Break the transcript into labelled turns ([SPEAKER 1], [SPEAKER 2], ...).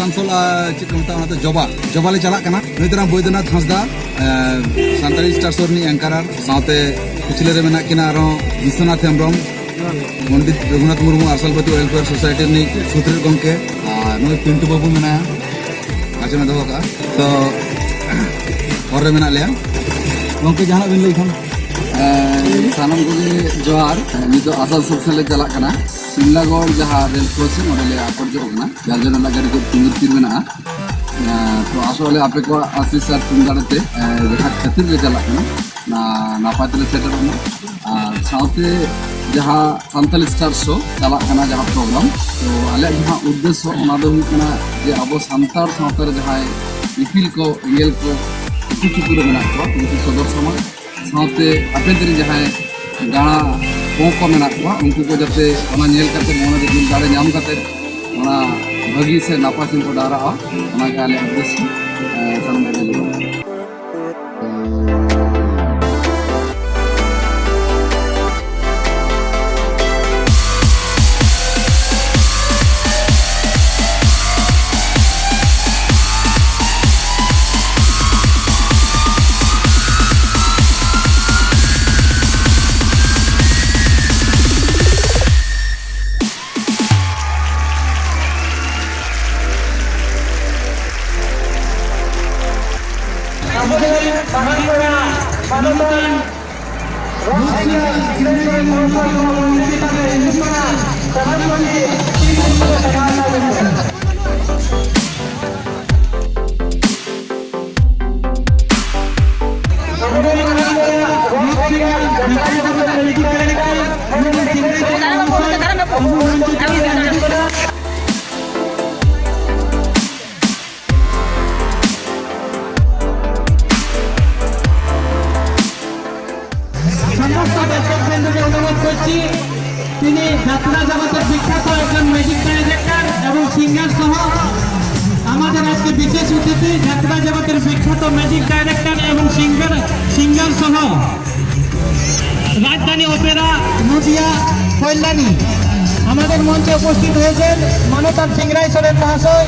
[SPEAKER 1] Asansol check मत जबा जबाले चला नई बैद्यनाथ हांसदा सानताली स्टार सोर एंकारार साथे पिछले रे मेना किना विश्वनाथ हेम्ब्रम पंडित रघुनाथ मुर्मू आरसलपति वेलफेयर सोसाइटी सूत्र गंके नई पिंटू बाबू मेना आज में दो तो और मेना लिया गंके जहां बिन लई सानम को जोहार नितो आसानसोल से चला सिमलागढ़ जहाँ रेल क्रॉसिंग और आपर जो जार जो गाड़ी को तिंगुर में तो आसले आपे को आशीष और तुमदाड़ते जहाँ खातिर ले चला नापाते सेटर साथे जहाँ सानताली स्टार शो चला जहाँ प्रोग्राम तो आले जहाँ उद्देश्य जे अब सानतार सावतार जहाँ इपिल को एंगल को इकू चुकुर में सदर समाज साथे आपेदरी जहाँ गाड़ा को मेना उनको को जाते मन रे दाड़े नाम भागी से नापा सिंह को डारा आले उद्देश्य सामने
[SPEAKER 2] যাত্রা জগতের বিখ্যাত একজন ম্যাজিক ডাইরেক্টর এবং সিঙ্গার সহ আমাদের আজকে বিশেষ অতিথি যাত্রা জগতের বিখ্যাত ম্যাজিক ডাইরেক্টর এবং সিঙ্গার সহ রাজধানী অপেরা নদিয়া কল্যাণী আমাদের মঞ্চে উপস্থিত হয়েছেন মানতার সিংরাই সরেন মহাশয়।